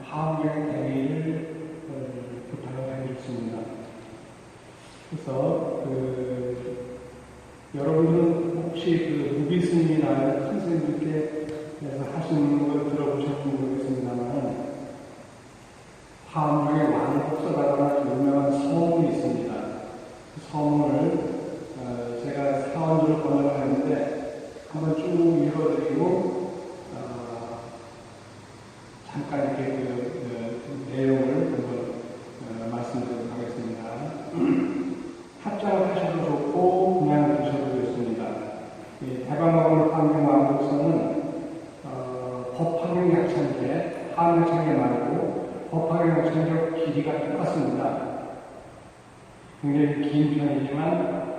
화엄경 대회를 부탁을 하겠습니다. 그래서 여러분들은 혹시 무비 스님이나 큰 스님들께서 하시는 걸 들어보셨는지 모르겠습니다만 화엄경에 왕복서라는 유명한 서문이 있습니다. 그 서문을 제가 사원으로 번역을 하는데 한번 쭉 읽어드리고 잠깐 이렇게 내용을 한번 말씀드리도록 하겠습니다. 합장을 하셔도 좋고 그냥 드셔도 좋습니다. 대방광을 환경 왕복서는 법화경 약찬제, 한약찬제 말고 법화경 약찬제 길이가 똑같습니다. 굉장히 긴 편이지만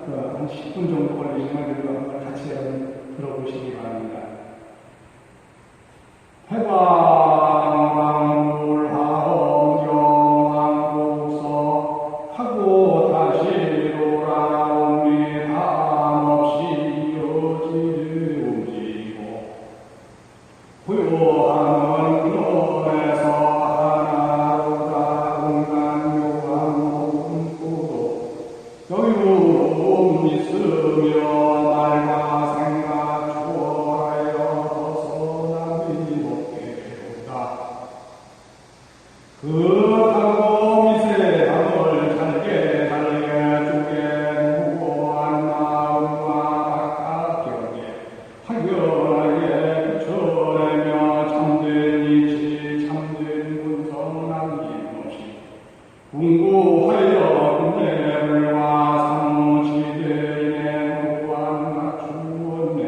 한 10분 정도 걸리지만 그래도 한번 같이 들어보시기 바랍니다. 해방광물 화엄경 왕복서 하고 다시 돌아옵니다. 없이 여지를 움직이고 고요한 근원에서 하나로다 공간묘한 모든 여유로움 있으며 말과 생각 초월하여 벗어나기 못게 되었다. 그하고 미세함을 잘게 쪼개 무고한 마음과 바깥경에 확연하게 비춰내며 참된 이치 참된 분성 남김없이 궁구하여 군대물과 상무시대인의 무한 맞추었네.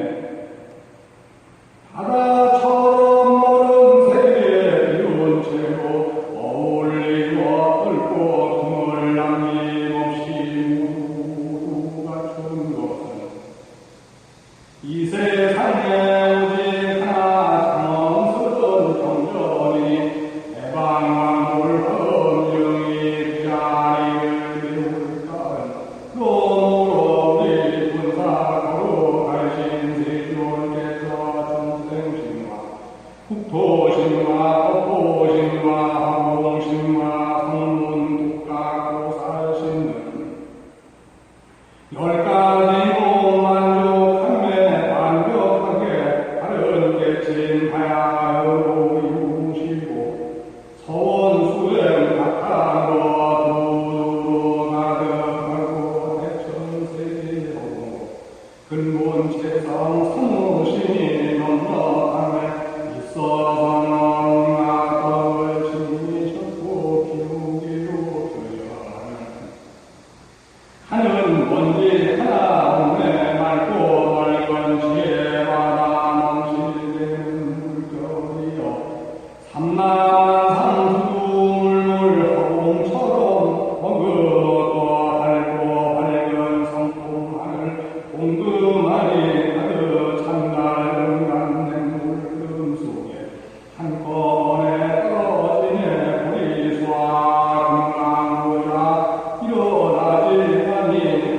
바다처럼 멀은 세계에 비운 채로 어울리고 뚫고 틈을 남김없이 모두 갖춘 것은 이 세상에 오직 하나 장엄스런 경전이 대방광물 화엄경이 그 자리를 비울까 그러므로 우리 군사고로 가신 세존께서 중생신과 국토신과 법토신과 화공신과 성문 국가고 살신은 10가지로 만족함에 완벽하게 다른 깨친 바야흐로 이루시고 서원수행 바탕으로 두루두루 가득하고 대천세계로 근본체성 성무신이 넉넉함에 있어서는 악덕을 지니셨고 기우기로 하는 먼지 하나 없네. 맑고 넓은 지혜바다 넘치는 물결이여 삼남산 두물물 허공처럼 머그고 밝고 밝은 성품하늘 공금하니 가득 찬 밝은 강냉물 속에 한꺼번에 떨어지네. 보리수와 금강보자 일어나지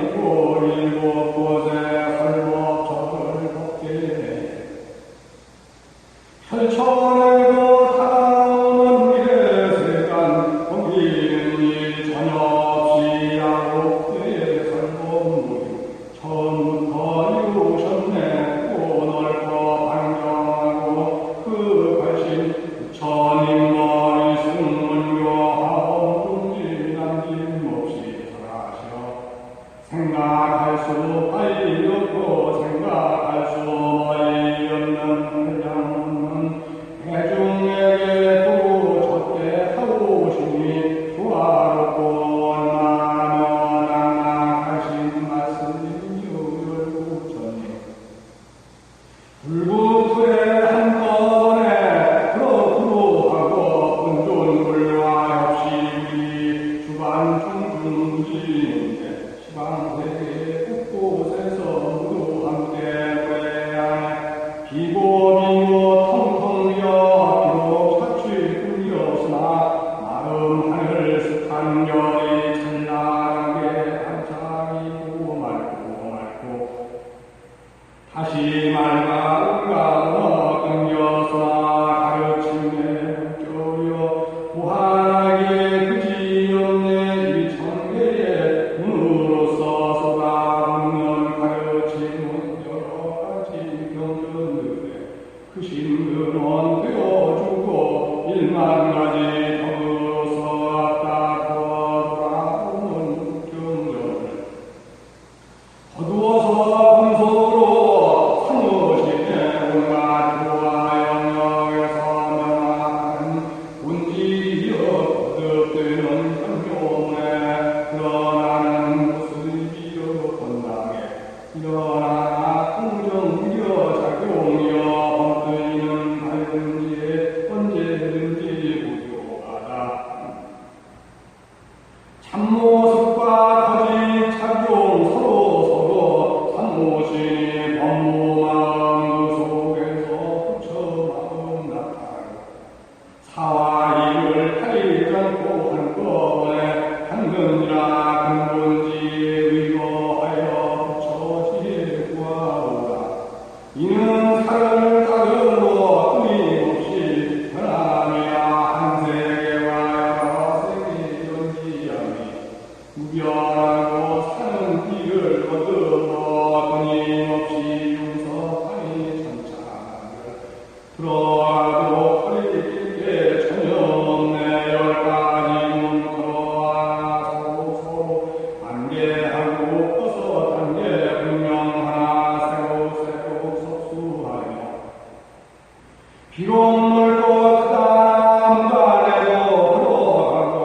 하고 일곱 곳에 설법적을 걷게 해 펼쳐내고 다가오는 미래세간 거기는 일 전혀 없이 야곱의 설법무유 처음부터 이루셨네. 고 넓고 반경하고 그 관심 부처님 머리 승문교 하엄둥지 남김없이 설하시어 생각할 수 빨리 없고 생각할 수 멀리 없는 회장 없는 대중에게 또 적게 하오시니 조화롭고 원만하며 낭락하신 말씀이요 열국천님 불구틀에 한번에 그렇구로하고 본존물과 역시 우리 주반 중중무지인데 시방세계 곳곳에서 모두 함께 외양해 비고비고 통통이여 비록 사취뿐이었으나 마음 하늘 습한 열이 찬란하게 반짝이고 맑고 다시 맑아 온갖 언어 끊겨서나 가르침에 웃겨요 근원 되어주고 1만 가지 덕으로서 왔다 돌아오는 경전을 거두어서 분석으로 삼으시네 온갖 교와 영역에서 명하는 본질이여 거듭되는 현묘문에 드러나는 모습이여 건강에 일어나 공정이여 작용이여 헛들리는 밝은지에 언제든지 무효하다. 참모습과 거짓 착용 서로 참모신이 법무마음 그 속에서 부처마음 나타나고 사와 이를 가리지 않고 한꺼번에 한근이라 근본지에 의거하여 부처지에 구하오라. 이는 사를 따름으로 끊임없이 변함이야 한세계와 여러 세계 연기함이 무변하고 사는 길을 거두어 끊임없이 용서하니 천차만별 들어가도 허리길게 전혀 없네. 10가지 문구로 하나 서로 단계하고 벗어 단계 분명 하나 새로 섭수하며 비록 멀고 크다 문간에도 걸어가고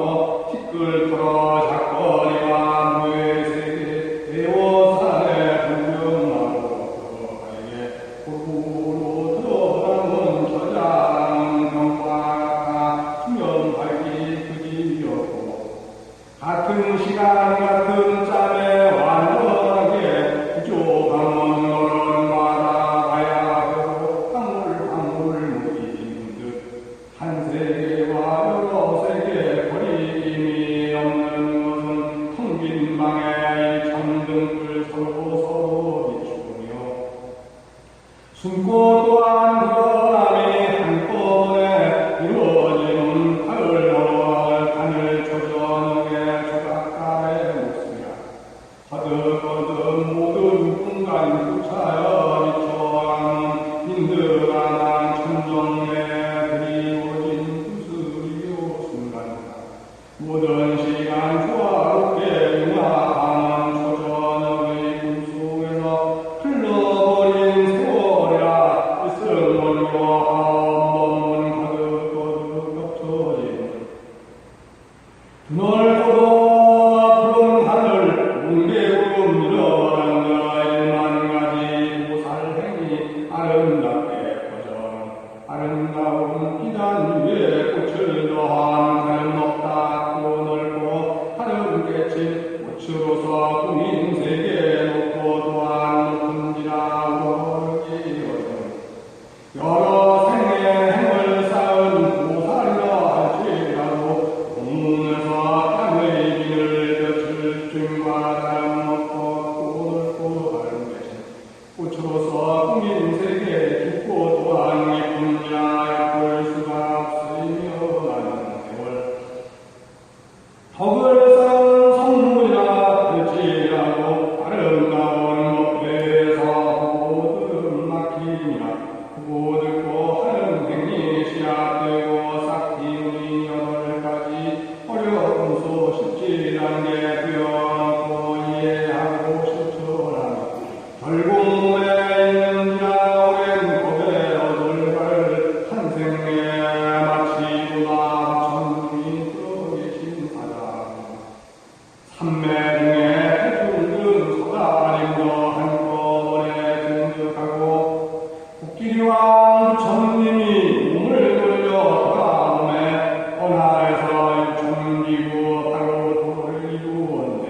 티끌 작거리와 무의 세계 대워산에 분명하고 들어가게 고루로 들어가는 저장은 경과 수면 밝기 그지였고 같은 시간 같은 짬에 완전하게 부족함은 너는 받아가야 하고 방울 무기인 듯 한 세계와 여러 세계 거리낌이 없는 것은 텅 빈 방에 이 천등불 서로 비추며 숨고 또한 드러남이 한꺼번에 이루어지는 가을 하늘 조전의 조각가의 목소리야. 거듭 모든 공간 부차여 비춰가는 인들아난 천정에 그리워진 구슬이요 순간이다. 모든 시간 조화롭게 융합하는 조전의 꿈속에서 흘러버린 세월이라 일승월로 한번문 거듭 겹쳐지는 넓고도 푸른 하늘 뭉게구름 일어난다. 1만 가지 보살행이 아름답게 퍼져 아름다운 비단 위에 꽃을 더한 하늘 높다고 넓고 하늘 깨친 꽃으로서 꾸민 세계 높고 또한 높은지라 모르기거든. 여러 생의 행을 쌓은 보살이라 할지라도 공문에서 땅의 비를 볕을 줌과 다름없고 또 넓고 하늘 깨친 꽃으로서 꾸민 세계 깊고 또한 깊은지라 얕볼 수가 없으며 나는 세월 덕을 쌓은 성문이라 할지라도 아름다운 법회에서 모든 막히니라. 보고 듣고 하는 행위 씨앗되고 싹 틔우니 8가지 어려운 쉽지 않게 되어놓고 이해하고 실천하니 결국 몸에 있는지라 오랜 법에 얻을 한 생에 마치고나 천중이 들어계신 사람 삼매 중에 해중등 서가림도 한꺼번에 등극하고 국기리왕 부처님이 몸을 돌려 돌아오매 언하에서 일천기구 바로 도를 이루었네.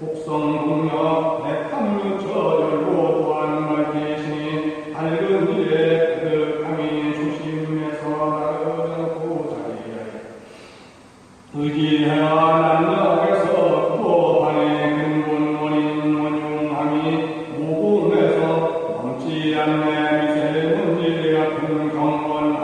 복성공력 백합류처 열고 또한 밝히시니 밝은 일에 그득함이 조심해서 나르지 않고 자리에 의지하여 난력에서 구법하니 근본 원인 원흉함이 모공에서 넘지 않네. 미세먼지 같은 경건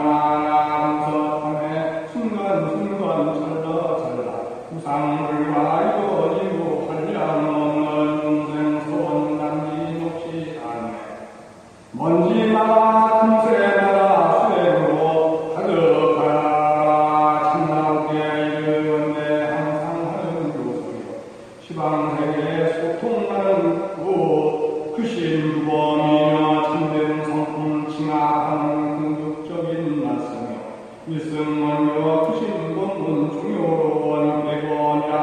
가장 궁극적인 말씀이요 일승만요 크신 법문 중요한 백원이라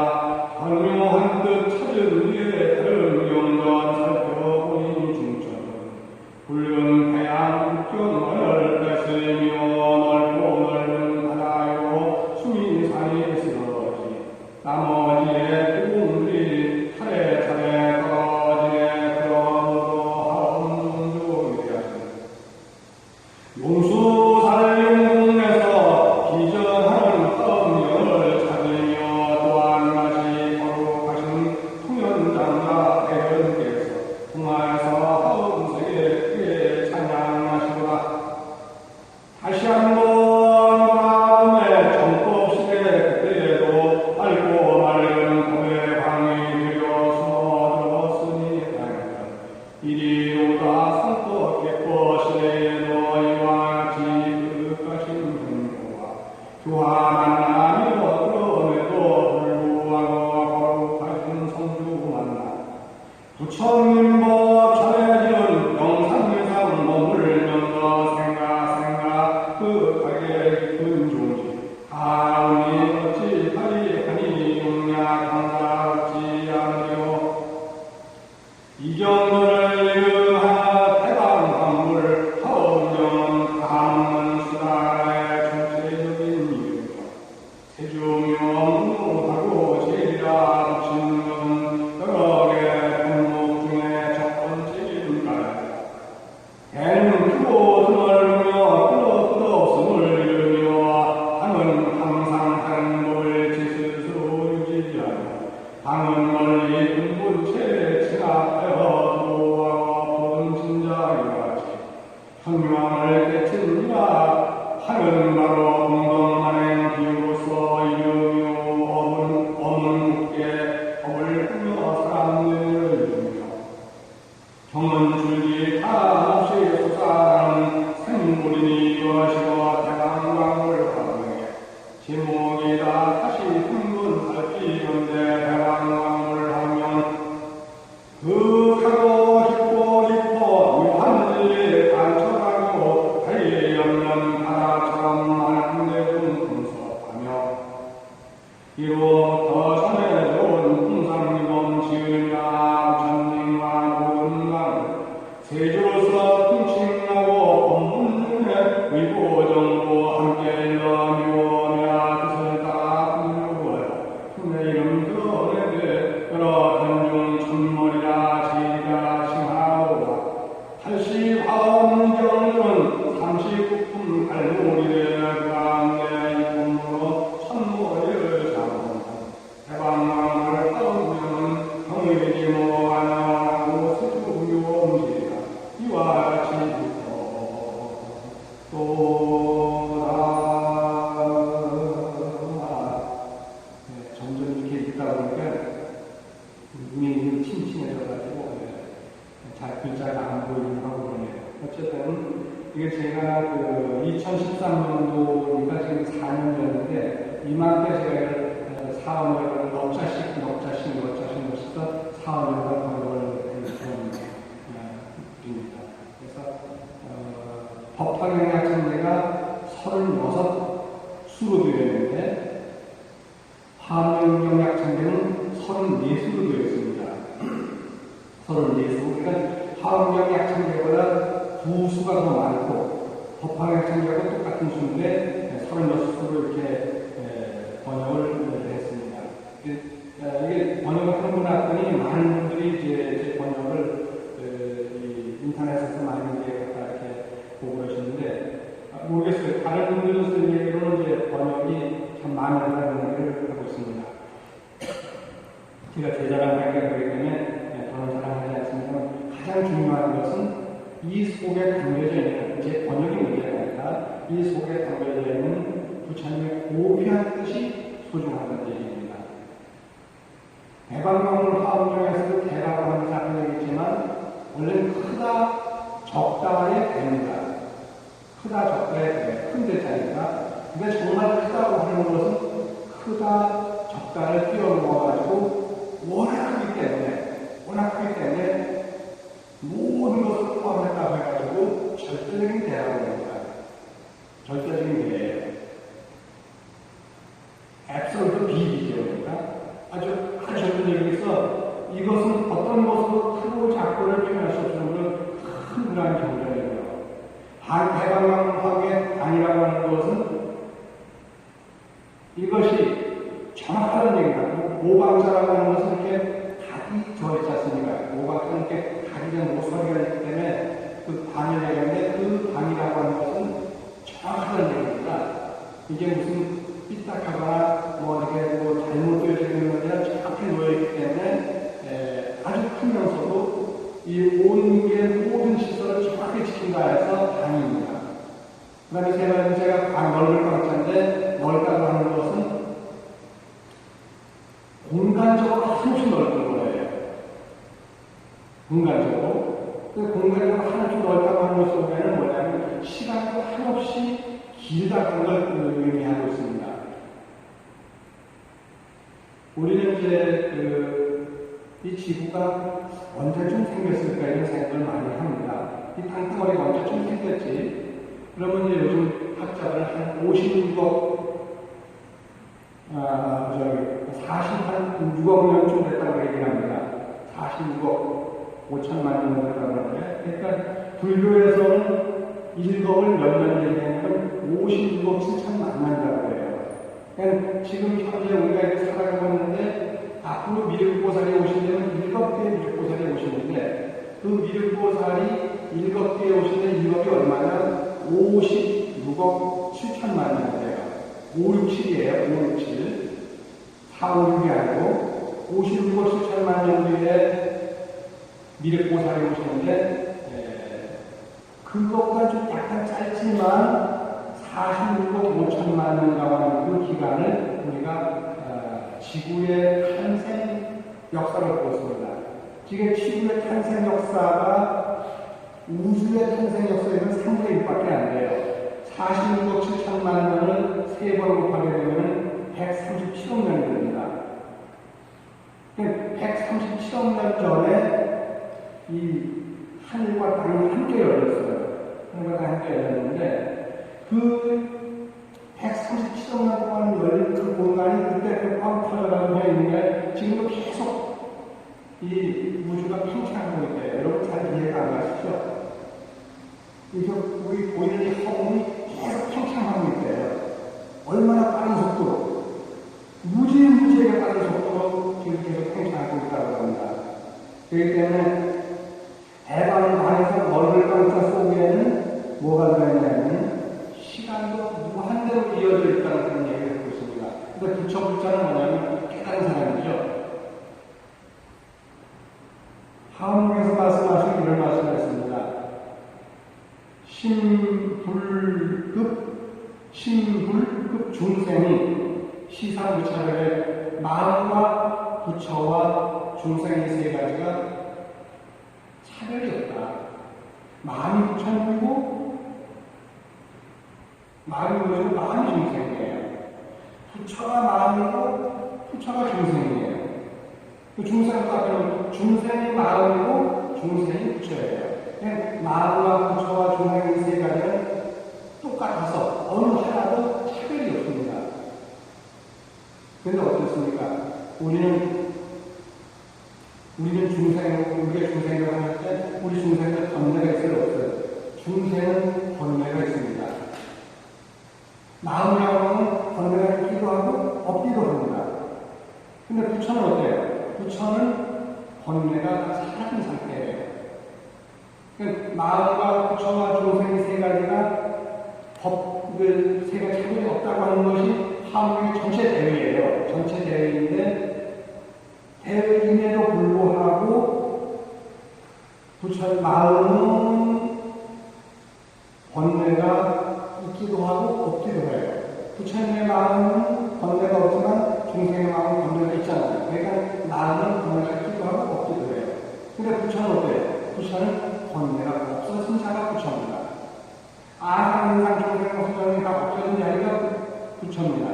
변묘한 뜻 찾은 뒤에 다른 영전 살펴보니 중천은 붉은 태양 국경 얼핏이며 넓고 넓은 바다요 숨이 산이 쓰러지 나머지의 구름들이 차례차례 떨어지네 그러므로 하엄중조이하시네 용수살용궁에서 기전하는 화엄령을 찾으며 또한 다시 거룩하신 통연장자 대변께서 동화에서 화엄세계 크게 찬양하시도다. 다시 한번 다음에 정법시대 그때에도 맑고 맑은 법의 방이 되려 숨어들었으니 다행이다. 이리로다 성법 객보시대에도 이와 같이 그릇가신 행보와 교화 만나며 그럼에도 불구하고 거룩하신 성주 만나 부처님법 전해지는 영상유상 머물면서 생각 그하게 깊은 종지 하오니 어찌 하리하니 용냐 강사 어찌 하느뇨 이경전을 이응하 대방광물 하엄령은 가문 수다의 전체적인 이유며 세중요 무하고 제리라 붙이는 것은 여러 개 종목 중에 첫 번째인가요? 배는 크고 드넓으며 끝없음을 이루며 방은 항상 다른 법을 제 스스로 유지하며 방은 멀리 근본체에 진압하여 도하고 푸른 진자이와 같이 현명을 깨친 이와 하는 바로 공동만행 비유로서 이루며 어문 굳게 법을 꾸며 사람들을 이루며 경은 줄기 다없이 솟아나는 생물이니 이것이고 대방광을 화명해 제목이다 다시 흥분 살피는데 대방광을 하면 극하고 깊고 깊어 묘한 진리에 간척하고 달리 없는 바다처럼 많은 데좀 분석하며 이로부터 전해져온 풍상유범 지으나 전닝과 모든 강 세주로서 통칭하고 법문 중에 의보정보 함께 일러미오며 뜻을 따라 분류하여 내 이름 드러내되 여러 견중 천머리라 제리라 칭하오라 탈시 화엄경은 39품 갈무리되 그 가운데 이 품으로 천머리를 잡은 대방광을 하엄경은 경의지 모하나고 세주묘음지리라 이와 같이 점점 이렇게 있다 보니까 눈이 침침해져가지고 잘 글자가 안 보이긴 하고 그러네요. 어쨌든 이게 제가 그 2013년도니까 지금 4년 전인데 이맘때 제가 사원을 넉자씩 해서 사원을 번역을 해주입니다. 그래서 법화경약청제가 36수로 되어 있는데 화엄경약청제는 34수로 되어 있습니다. 34수. 그러니까 화엄경약청제보다 2수가 더 많고 법화경약청제하고 똑같은 수인데 36수로 이렇게 번역을 했습니다. 이게 번역을 하고 났더니 많은 분들이 이제 제 번역을 인터넷에서 많이 이제 갖다 이렇게 보고 그러시는데 모르겠어요. 다른 분들은 쓰는 얘기로는 이제 번역이 참 많은 얘기를 하고 있습니다. 제가 제자랑 관계가 그렇기 때문에 저는 자랑하지 않습니다만 가장 중요한 것은 이 속에 담겨져 있는 제 번역이 문제가 아니라 이 속에 담겨져 있는 부처님의 고귀한 뜻이 소중하다는 얘기입니다. 대방광을 화엄경에서도 대라고 하는 얘기지만 원래는 크다 적다의 대입니다. 크다 적다의 대, 큰 대자니까. 근데 정말 크다고 하는 것은 크다 적다를 뛰어넘어가지고 워낙 크기 때문에 모든 것을 포함했다고 해가지고 절대적인 대라고 합니다. 이것은 어떤 것으로 크고 작고를 표현할 수 없는 큰 그러한 경전이고요. 대방광학의 방이라고 하는 것은 이것이 정확한 얘기다. 모방자라고 하는 것은 이렇게 각이 저있지 않습니까? 모방자는 이렇게 각이 된 모서리가 있기 때문에 그 방을 얘기하는데 그 방이라고 하는 것은 정확한 얘기입니다. 이게 무슨 삐딱하거나 뭐 이렇게 뭐 잘못 되어지는 것이 아니라 정확히 놓여있기 때문에 아주 크면서도 이 모든 시설을 정확히 지킨다 해서 방입니다. 그 다음에 세 번째가 넓을 방자인데 넓다고 하는 것은 공간적으로 한없이 넓은 거예요. 공간적으로. 그 공간적으로 한없이 넓다고 하는 것 속에는 뭐냐면 시간도 한없이 길다는 걸 의미하고 있습니다. 우리는 이제 이 지구가 언제쯤 생겼을까 이런 생각을 많이 합니다. 이 땅덩어리가 언제쯤 생겼지? 그러면 이제 요즘 학자들 한 56억 46억 년쯤 됐다고 얘기를 합니다. 46억 5천만 년 됐다고 하는데, 그러니까 불교에서는 1억을 몇 년 얘기하면 56억 7천만 년이라고 해요. 그러니까 지금 현재 우리가 이렇게 살아가고 있는데 앞으로 미륵보살이 오시려면 7개의 미륵보살이 오시는데 그 미륵보살이 7개에 오시는 1억이 얼마냐? 56억 7천만 년이에요. 5, 6, 7이에요. 5, 6, 7. 4, 5, 6이 아니고 56억 7천만 년 뒤에 미륵보살이 오시는데 그것과 좀 약간 짧지만 46억 5천만 년이라고 하는 그 기간을 우리가 지구의 탄생 역사를 보았습니다. 지금 지구의 탄생 역사가 우주의 탄생 역사에는 3분의 1밖에 안 돼요. 46억 7천만 년을 3번 곱하게 되면 137억 년이 됩니다. 137억 년 전에 이 하늘과 땅이 함께 열렸어요. 하늘과 땅이 함께 열렸는데 그 137억 년 동안 열린 그 공간이 그때 그 꽝터라고 되어 있는데 지금도 계속 이 우주가 팽창하고 있대요. 여러분 잘 이해가 안 가시죠? 그래서 우리 보이는 이 허공이 계속 팽창하고 있대요. 얼마나 빠른 속도로, 무지무지하게 빠른 속도로 지금 계속 팽창하고 있다고 합니다. 그렇기 때문에 대방광에서 넓을 방자 속에는 뭐가 들어있냐면 시간도 무한대로 이어져 있다는 그런 얘기를 하고 있습니다. 근데 부처불자는 뭐냐면 깨달은 사람이죠. 하은목에서 말씀하신 이런 말씀을 했습니다. 신불급 중생이 시사부차별의 마음과 부처와 중생의 세 가지가 차별이 없다. 마음이 부처님이고 마음이 뭐죠? 마음이 중생이에요. 부처가 마음이고 부처가 중생이에요. 그 중생도 앞에 중생이 마음이고 중생이 부처예요. 마음과 부처와 중생의 세 가지는 똑같아서 어느 하나도 차별이 없습니다. 그런데 어떻습니까? 우리는 우리가 중생이라고 할 때 우리 중생은 번뇌가 있어요, 없어요? 중생은 번뇌가 있습니다. 마음이라고 하면 번뇌가 있기도 하고 없기도 합니다. 근데 부처는 어때요? 부처는 번뇌가 사라진 상태예요. 그러니까 마음과 부처와 중생의 세 가지가 세 가지 차별이 없다고 하는 것이 화엄의 전체 대의예요. 전체 대의인데 대의임에도 불구하고 부처의 마음은 번뇌가 있기도 하고 없기도 해요. 부처님의 마음은 번뇌가 없지만 중생의 마음은 번뇌가 있잖아요. 그러니까 마음은 번뇌가 있기도 하고 없기도 해요. 근데 부처는 어때요? 부처는 번뇌가 없어진 자가 부처입니다. 아상인상 중생 없어진 다 없어진 자리가 부처입니다.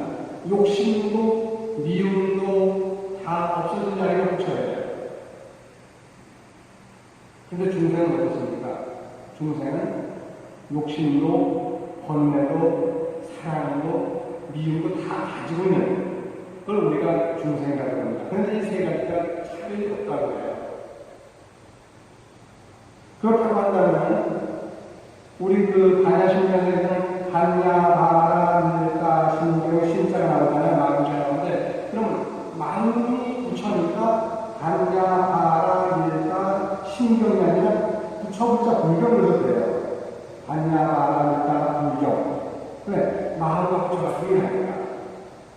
욕심도 미움도 다 없어진 자리가 부처예요. 근데 중생은 어떻습니까? 중생은 욕심도 번뇌도 사랑도 미움도 다 가지고 있는 걸 우리가 중생이라고 합니다. 그런데 이 세 가지가 차별이 없다고 해요. 그렇다고 한다면 우리 그 반야신명에서는 반야, 바라, 밀가, 신경, 신자가 나오잖아요. 마음이 나오는데 그러면 마음이 부처니까 반야, 바라, 밀가, 신경이 아니라 부처부자 불경을 넣어도 돼요. 반야, 바라, 밀가, 불경. 왜? 마음과 부처가 동일하니까.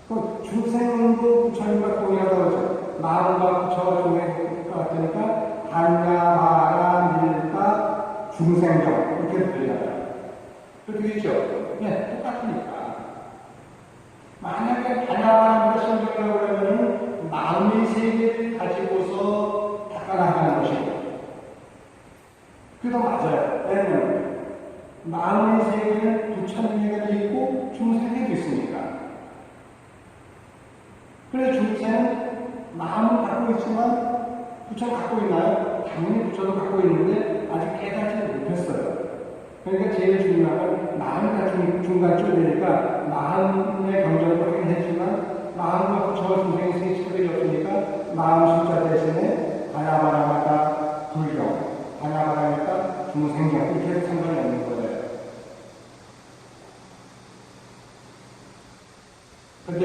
그럼 중생도 부처님과 동일하다고 하죠. 마음과 부처가 동일할 것 같으니까 반야, 바라, 밀가, 중생경 이렇게 들리잖아요. 그렇게 되죠? 네, 똑같으니까. 만약에 반야바라 신경이라고 하면 마음의 세계를 가지고서 닦아나가는 것이고 그게 더 맞아요. 왜냐하면 마음의 세계는 부처님에게도 있고 중생에도 있으니까. 그래서 중생은 마음은 갖고 있지만 부처는 갖고 있나요? 당연히 부처도 갖고 있는데 아직 깨닫지 못했어요. 그러니까 제일 중요한 건 마음과 중간쯤 되니까 마음의 경전도 하긴 했지만 마음과 부처와 중생의 세계 차별이 없으니까 마음 숫자 대신에 반야바라마다 불경, 반야바라마다 중생경 이렇게 해도 상관이 없는 거예요. 근데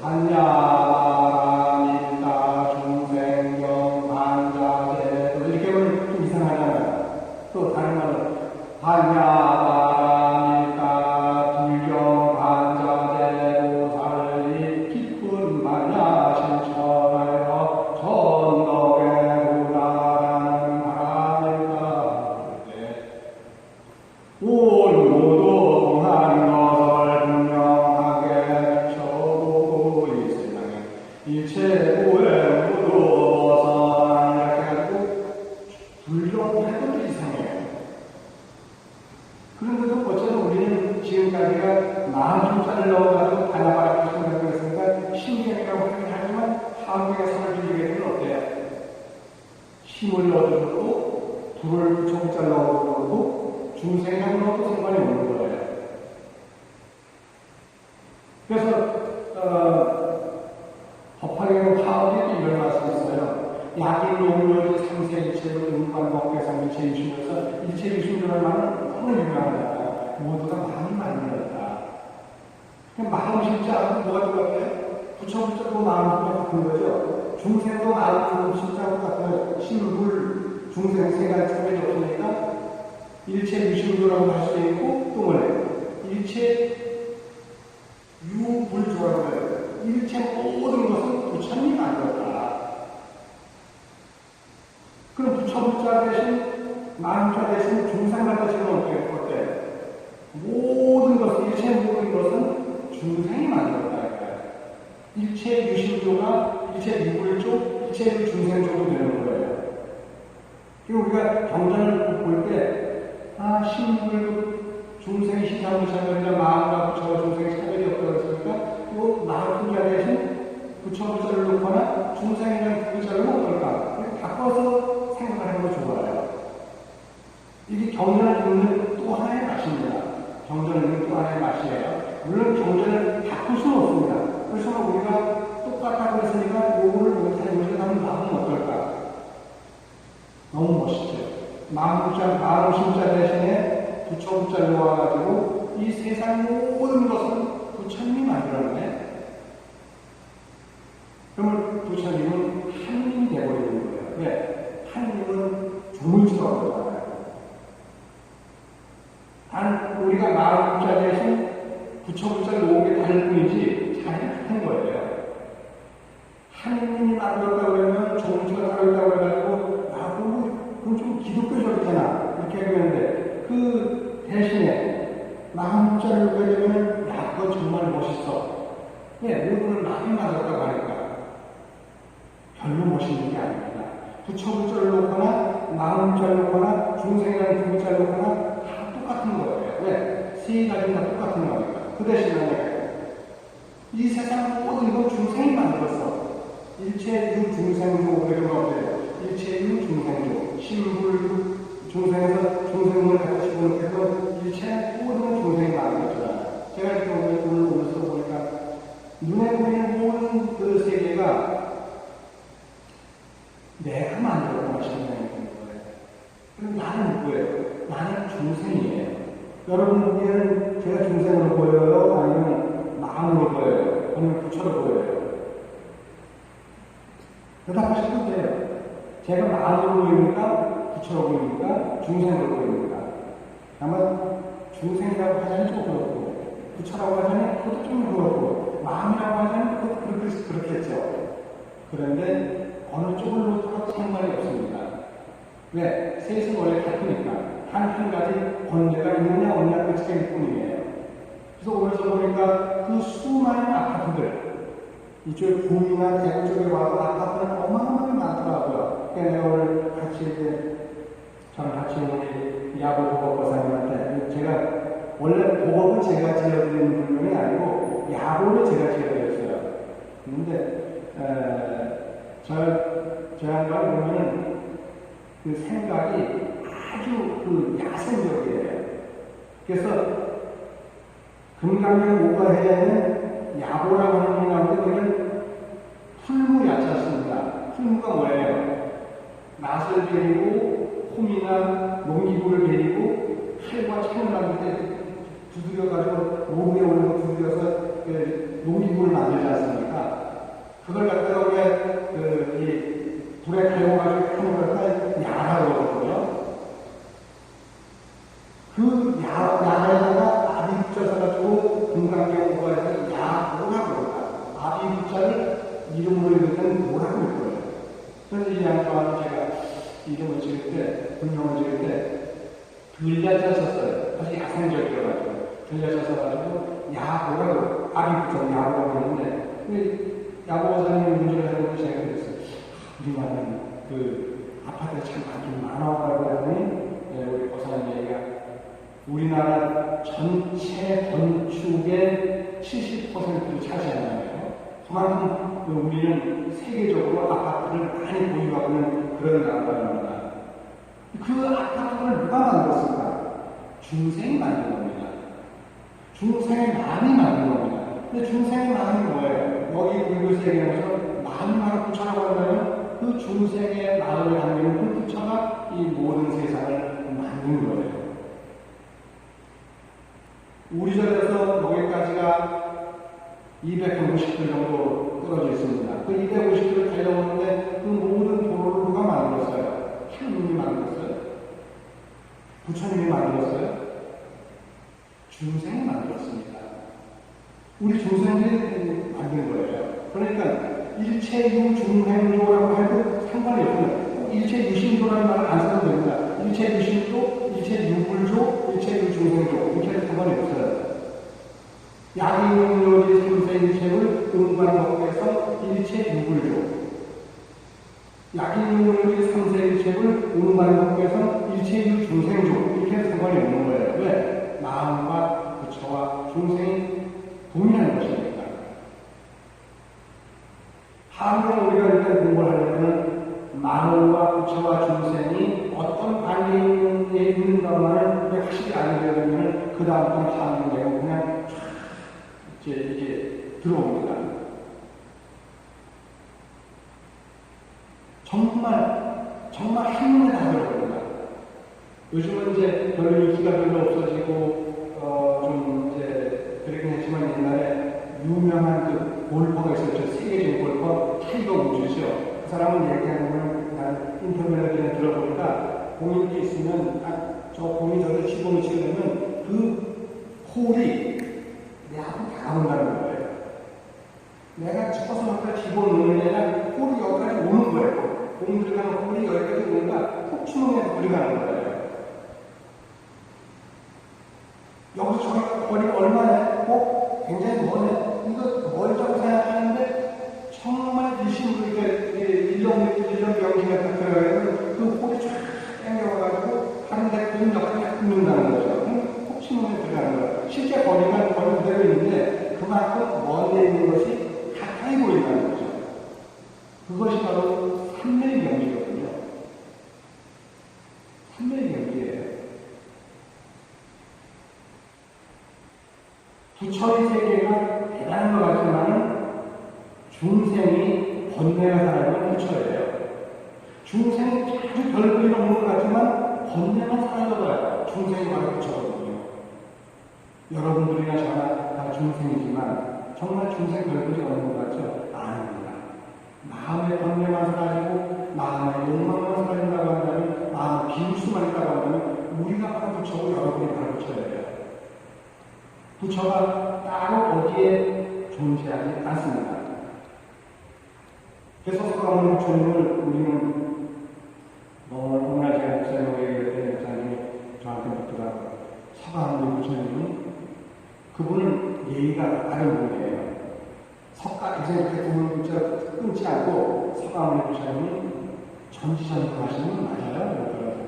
반야바라, 밀가, 중생경, 반자제 이렇게 하면 좀 이상하잖아요. 또 다른 말로 반야바라, 밀가, 불경, 반자제, 보살이 깊은 반야 신천하여 전덕에 도달하는 바람일까. 온 모두 동한 것을 분명하게 비춰보고 이 세상에 일체 오해 모두 벗어나 이렇게 해가지고 불경해도 이상해요. 그런데도 어쩌면 우리는 지금까지가 마음 숫자를 넣어가지고 반야바라 신경을 했으니까 신경이라고 하긴 하지만 한국의 산을 빌리게 되면 어때요? 힘을 넣어주고 불을 부처부자 넣어주고 중생을 넣어도 상관이 없는 거예요. 그래서 법화경의 화엄에도 이런 말씀이 있어요. 약을 놓으면 삼세 일체로 음반 먹개상 일체 유심해서 일체 유심이라는 말은 너무 유명하다. 모두가 마음이 만들었다. 마음 심지 않고 뭐가 들어갔대요? 부처부처도 마음도 같은 거죠. 중생도 마음 심지 않고 같은 신물, 중생 세 가지 차별이 없으니까 일체 유심조라고 할 수 있고 또 뭐래요? 일체 유불조라고 해요. 일체 모든 것은 부처님이 만들었다. 그럼 부처부자 대신 마음자 대신 중생 갖다 지금 어때요? 모든 것은 일체 모든 것은 중생이 만들었다. 일체 유심조가 일체 유불조, 일체 중생조도 되는 거예요. 그리고 우리가 경전을 볼 때 신불 중생이 시사하는 차별이나 마음과 부처와 중생의 차별이 없다고 했으니까 또 마음 분자 대신 부처 부자를 놓거나 중생이라는 부자를 어떨까? 바꿔서 생각을 하는 거 좋아요. 이게 경전을 읽는 또 하나의 맛입니다. 경전을 읽는 또 하나의 맛이에요. 물론 경전을 바꿀 수는 없습니다. 그래서 우리가 똑같다고 했으니까 요거를 못하는 것을 하면 마음은 어떨까? 너무 멋있죠. 마음 심자 대신에 부처 부자를 놓아가지고 이 세상 모든 것은 부처님이 만들었네. 그러면 부처님은 하느님이 되어버리는 거예요. 왜? 하느님은 조물주라고 하잖아요. 단 우리가 마음 부자 대신 부처 부자를 놓은 게 다를 뿐이지 잘 같은 거예요. 하느님이 만들었다고 하면 조물주가 살아있다고 해가지고 그럼 좀 기독교적이잖아. 이렇게 하는데 그 대신에 마음 부자를 놓게 되면 그건 정말 멋있어. 왜? 모두는 마음이 만들었다고 하니까. 별로 멋있는 게 아닙니다. 부처 부자를 놓거나 마음 부자를 놓거나 중생이라는 두 부자를 놓거나 다 똑같은 거예요. 왜? 세 가지는 다 똑같은 거니까. 그 대신에 이 세상 모든 건 중생이 만들었어. 일체 유 중생조 그런 거 없어요. 일체 유 중생조 신불 중생에서 중생을 갖다 집어넣고 일체 모든 중생이 만들었잖아요. 제가 지금 오늘 오면서 보니까 눈에 보이는 모든 그 세계가 손으로 보여요? 아니면 마음으로 보여요? 아니면 부처로 보여요? 대답하셔도 돼요. 제가 마음으로 보입니까? 부처로 보입니까? 중생으로 보입니까? 아마 중생이라고 하자니 좀 그렇고, 부처라고 하자니 그것도 좀 그렇고, 마음이라고 하자니 그것도 그렇겠죠. 그런데 어느 쪽으로 도 상관이 없습니다. 왜? 셋은 원래 같으니까 한 가지 번뇌가 있느냐 없느냐 그 차이일 뿐이에요. 그래서 오면서 보니까 그 수많은 아파트들, 이쪽 구미나 대구 쪽에 와서 아파트는 어마어마하게 많더라고요. 그러니까 내가 오늘 같이 저랑 같이 우리 야구 보법보사님한테 제가 원래 보법은 제가 지어드리는 분명이 아니고 야구를 제가 지어드렸어요. 그런데 저 양반이 보면은 그 생각이 아주 그 야생적이에요. 그래서 금강경 오가해에는 야보라고 하는 게 나오는데 그는 풀무 야자입니다. 풀무가 뭐예요? 낫을 베리고 홈이나 농기구를 베리고 칼과 창을 만들 때 두드려가지고 몸 위에 올리고 두드려서 농기구를 만들지 않습니까? 그걸 갖다가 이 불에 갈고가지고 하는 걸 갖다 야라고 그러거든요. 그 야에다가 아비 붙여서 가지고 금강경과에서 야보라고 그러다. 아비 붙자를 이름으로 읽으면 뭐라고 할 거예요. 그래서 이 양반은 제가 이름을 지을 때, 분명을 지을 때, 들려져 썼어요. 아주 야생적이어가지고. 들려져 써가지고, 야보라고, 아비 붙여서 야보라고 했는데, 야보사님 문제를 해보고 제가 그랬어요. 우리나라는 그 아파트가 참 많아라고 하더니, 우리 보사님 얘기가 우리나라 전체 건축의 70%를 차지하는 거예요. 그만큼 우리는 세계적으로 아파트를 많이 보유하고 있는 그런 나라입니다. 그 아파트를 누가 만들었을까? 중생이 만든 겁니다. 중생의 마음이 만든 겁니다. 근데 중생의 마음이 뭐예요? 여기 불교에서 얘기하면서 마음을 부처라고 한다면 그 중생의 마음을 담기는 그 부처가 이 모든 세상을 만든 거예요. 우리 절에서 여기까지가 250km 정도 떨어져 있습니다. 그 250km 달려오는데 그 모든 도로를 누가 만들었어요? 하느님이 만들었어요? 부처님이 만들었어요? 중생이 만들었습니다. 우리 중생들이 만든 거예요. 그러니까 일체유 중생조라고 해도 상관이 없어요. 일체유심조라는 말을 안 써도 됩니다. 일체유심조, 일체유불조, 일체유중생조 이렇게 해도 상관이 없어요. 야기용요지 삼세일체를 응관법에서 일체유불조, 야기용요지 삼세일체를 응관법에서 일체유중생조 이렇게 해도 상관이 없는 거예요. 왜? 마음과 부처와 중생이 동일한 것입니다. 한번 우리가 일단 공부를 하려면 마음과 부처와 중생이 어떤 관계에 있는가만을 확실히 알게 되면 그 다음부터 하는 내용 그냥 이제 들어옵니다. 정말 한눈에 다 들어옵니다. 요즘은 이제 별로 인기가 별로 없어지고 좀 이제 그렇긴 했지만 옛날에 유명한 그 골퍼가 있었죠. 세계적인 골퍼 타이거 우즈죠. 그 사람은 얘기하는 난 인터뷰를 그냥 들어보니까 공이 있으면 저 공이 저를 집어넣으시려면 그 홀이 내 앞에 다가온다는 거예요. 내가 집어서 갖다 집어넣느냐 홀이 여기까지 오는 거예요. 공 들어가는 홀이 여기까지 오니까 폭주멍에 들어가는 거예요. 여기서 저희가 거리가 얼마나 굉장히 머네. 이거 멀다고 생각하는데 정말 일심으로 이렇게 일렁병기 같은 들어가면 그 홀이 쫙 땡겨가지고 하는데 그 역할이 딱 끊는다는 거죠. 폭치문에 들어가는 거예요. 실제 거리가 거리 그대로 있는데 그만큼 멀리 있는 것이 가까이 보인다는 거죠. 그것이 바로 삼昧경지거든요. 삼昧경지예요. 부처의 세계가 대단한 것 같지만 중생이 번뇌가 살아있는 부처예요. 중생이 아주 별볼일 없는 것 같지만 번뇌만 살아있어요. 중생이 바로 부처거든요. 여러분들이나 저나 다 중생이지만 정말 중생 별것이 없는 것 같죠? 아닙니다. 마음의 번뇌만 가지고 마음의 욕망만 가진다고 한다면 마음의 비웃음만 있다고 한다면 우리가 바로 부처고 여러분이 바로 부처예요. 부처가 따로 어디에 존재하지 않습니다. 그래서 서가모니 부처님을 우리는 오늘 제가 목사님하고 얘기할 때 목사님이 저한테 묻더라고요. 서가모니 부처님은 그분은 예의가 다른 분이에요. 석가에서 이렇게 돈을 끊지 않고 서가모니 부처님은 전지전능하시는 분 맞아요? 그러더라고요.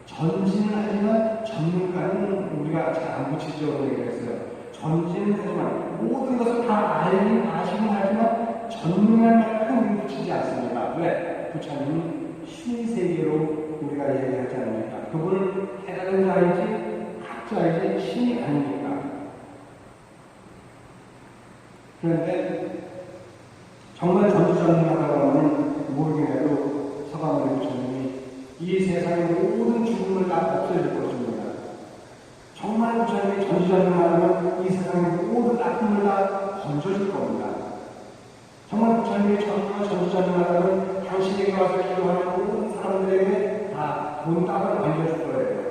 전진은 하지만 전능가는 우리가 잘 안 붙이죠. 얘기했어요. 전진은 하지만 모든 것을 다 알긴 아시긴 하지만 전능한 만큼 붙이지 않습니다. 왜? 부처님은 신세계로 우리가 얘기하지 않습니까? 그분은 해달은 자이지 학자이지 신이 아닙니까? 그런데 정말 전지전능하다고 하면 모르겠어도 서가모니 부처님이 이 세상의 모든 죽음을 다 없애줄 것입니다. 정말 부처님이 전지전능하다면 이 세상의 모든 아픔을 다 건져줄 겁니다. 정말 부처님이 전지전능하다면 당신에게 와서 기도하는 모든 사람들에게 다 돈답을 안겨줄 거예요.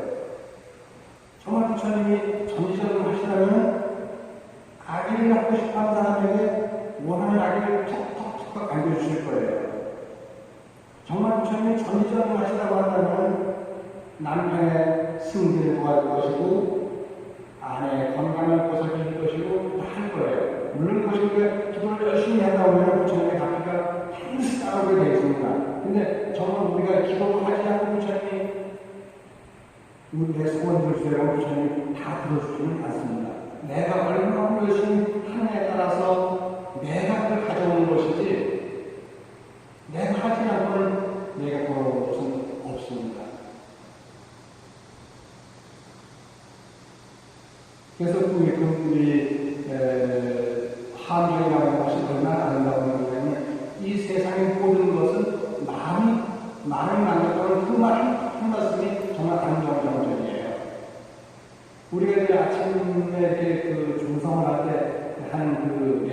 정말 부처님이 전지전능하시다면 아기를 낳고 싶어하는 사람에게 원하는 아기를 턱턱턱 안겨주실 거예요. 정말 부처님이 전지전능하시다고 한다면 남편의 승진을 구할 것이고 아내의 건강을 보살펴줄 것이고 다 할 거예요. 물론 그것이 기도를 열심히 하다 보면 부처님의 갚기가 반드시 따르게 되어 있습니다. 근데 정말 우리가 기도를 하지 않고 부처님이 우리의 소원을 주세요. 부처님이 다 들어주지는 않습니다. 내가 얼마나 열심히 하느냐에 따라서 내가 그걸 가져오는 것이지 내가 하지 않고는 내가 걸어올 것은 없습니다. 그래서 우리 함정이라는 것이 얼마나 아름다운 것이냐면 이 세상의 모든 것은 말을 남겼다는 그 말 한 말씀이 정말 아름다운 정적이에요. 우리가 이제 아침에 이렇게 그 중성을 할 때 하는 그